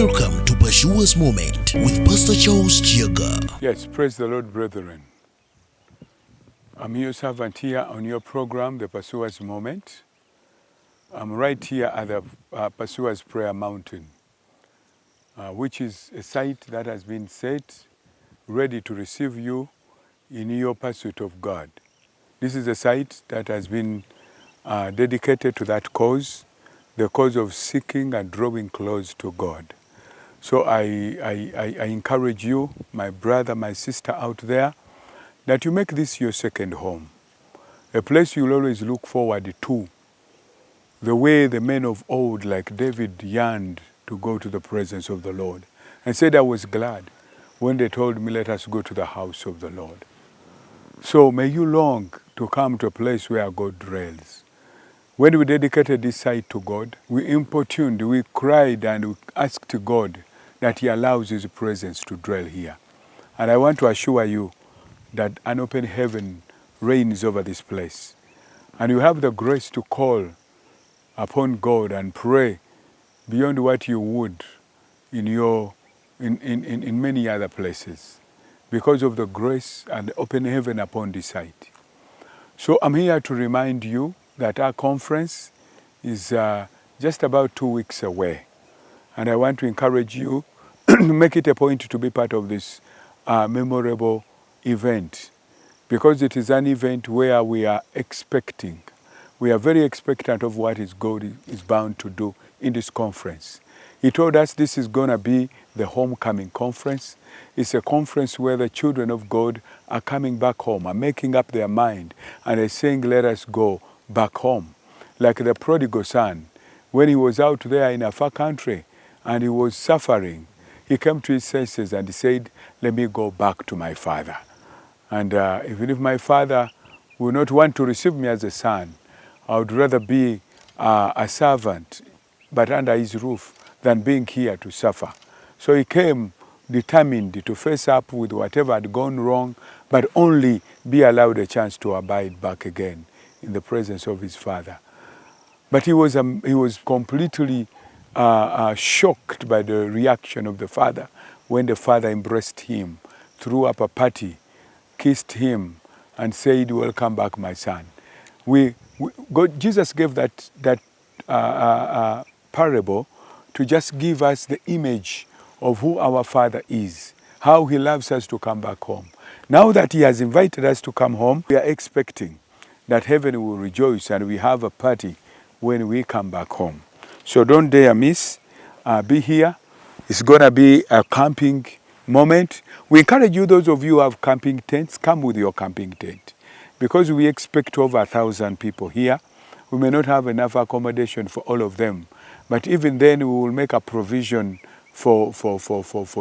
Welcome to Pashua's Moment with Pastor Charles Kiyaga. Yes, praise the Lord, brethren. I'm your servant here on your program, the Pashua's Moment. I'm right here at the Pashua's Prayer Mountain, which is a site that has been set, ready to receive you in your pursuit of God. This is a site that has been dedicated to that cause, the cause of seeking and drawing close to God. So I encourage you, my brother, my sister out there, that you make this your second home, a place you'll always look forward to, the way the men of old like David yearned to go to the presence of the Lord, and said, I was glad when they told me, let us go to the house of the Lord. So may you long to come to a place where God dwells. When we dedicated this site to God, we importuned, we cried and we asked God that He allows His presence to dwell here. And I want to assure you that an open heaven reigns over this place. And you have the grace to call upon God and pray beyond what you would in many other places, because of the grace and the open heaven upon this site. So I'm here to remind you that our conference is just about 2 weeks away. And I want to encourage you to make it a point to be part of this memorable event, because it is an event where we are expecting. We are very expectant of what God is bound to do in this conference. He told us this is going to be the homecoming conference. It's a conference where the children of God are coming back home, are making up their mind, and are saying, let us go back home. Like the prodigal son, when he was out there in a far country and he was suffering, he came to his senses and he said, let me go back to my father. And even if my father would not want to receive me as a son, I would rather be a servant, but under his roof, than being here to suffer. So he came determined to face up with whatever had gone wrong, but only be allowed a chance to abide back again in the presence of his father. But he was completely shocked by the reaction of the father when the father embraced him, threw up a party, kissed him, and said, welcome back, my son. Jesus gave that parable to just give us the image of who our Father is, how He loves us to come back home. Now that He has invited us to come home, we are expecting that heaven will rejoice and we have a party when we come back home. So don't dare miss. Be here. It's going to be a camping moment. We encourage you, those of you who have camping tents, come with your camping tent, because we expect over 1,000 people here. We may not have enough accommodation for all of them, but even then we will make a provision for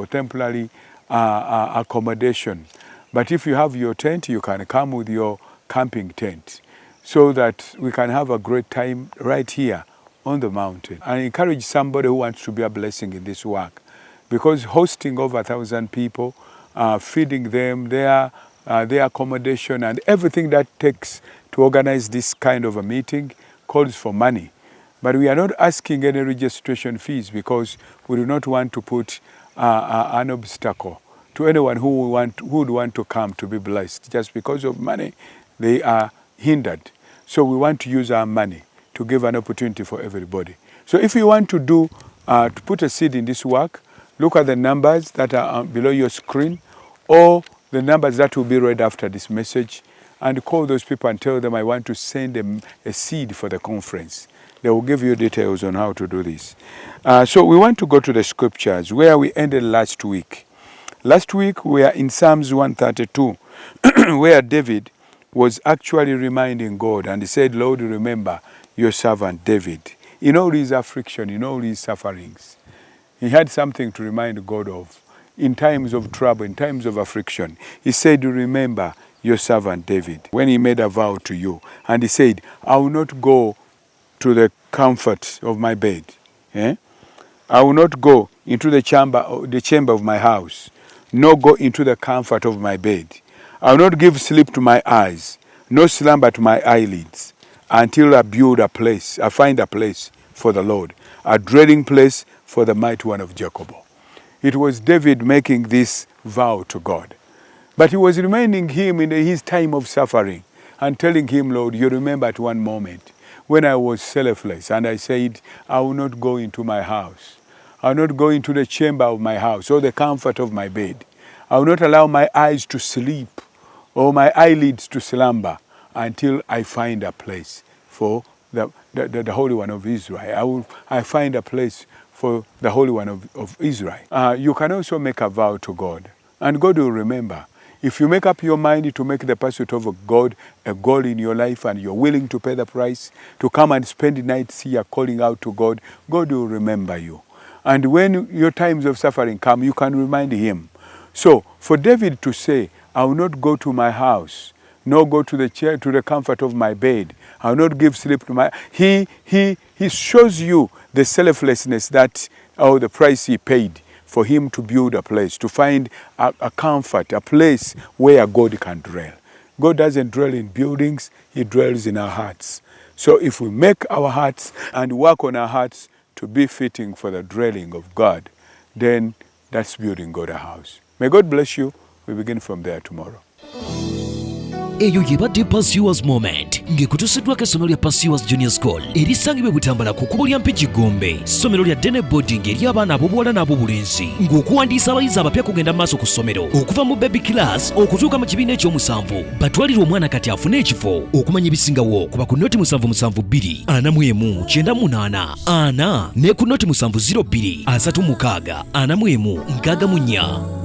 temporary accommodation. But if you have your tent, you can come with your camping tent, so that we can have a great time right here on the mountain. I encourage somebody who wants to be a blessing in this work, because hosting over 1,000 people, feeding them, their accommodation and everything that takes to organize this kind of a meeting calls for money. But we are not asking any registration fees, because we do not want to put an obstacle to anyone who would want to come to be blessed. Just because of money, they are hindered. So we want to use our money to give an opportunity for everybody. So if you want to put a seed in this work, look at the numbers that are below your screen, or the numbers that will be read after this message, and call those people and tell them, I want to send them a seed for the conference. They will give you details on how to do this. So we want to go to the scriptures where we ended last week. Last week we are in Psalms 132, where David was actually reminding God, and he said, Lord, remember your servant David. In all his affliction, in all his sufferings, he had something to remind God of. In times of trouble, in times of affliction, he said, remember your servant David, when he made a vow to you. And he said, I will not go to the comfort of my bed. I will not go into the chamber of my house, nor go into the comfort of my bed. I will not give sleep to my eyes, no slumber to my eyelids, until I find a place for the Lord, a dwelling place for the mighty one of Jacob. It was David making this vow to God. But he was reminding him in his time of suffering and telling him, Lord, you remember at one moment when I was selfless and I said, I will not go into my house. I will not go into the chamber of my house or the comfort of my bed. I will not allow my eyes to sleep or my eyelids to slumber until I find a place for the Holy One of Israel. I find a place for the Holy One of Israel. You can also make a vow to God, and God will remember. If you make up your mind to make the pursuit of God a goal in your life and you're willing to pay the price, to come and spend nights here calling out to God, God will remember you. And when your times of suffering come, you can remind him. So for David to say, I will not go to my house, nor go to the chair, to the comfort of my bed, I will not give sleep to my... He shows you the selflessness that, or the price he paid for him to build a place, to find a comfort, a place where God can dwell. God doesn't dwell in buildings, he dwells in our hearts. So if we make our hearts and work on our hearts to be fitting for the dwelling of God, then that's building God a house. May God bless you. We begin from there tomorrow. Eyo yebadde Pursuers Moment ng'ekutuusiddwako essomero lya Pursuers Junior School erisangibwa e Butambala ku kkubo lya Mpigi Gombe. Ssomero lya Dene Boarding ery'abaana ab'obuwala n'ab'obulenzi, ng'okuwandiisa abayizi abapya kugenda maaso ku ssomero okuva mu baby class okutuuka mu kibiina ekyomusanvu. Batwalire omwana kati afune ekifo okumanya ebisingawo kuba ku nnoti 772 41 98 ana ne ku nnoti 702 36 41 64.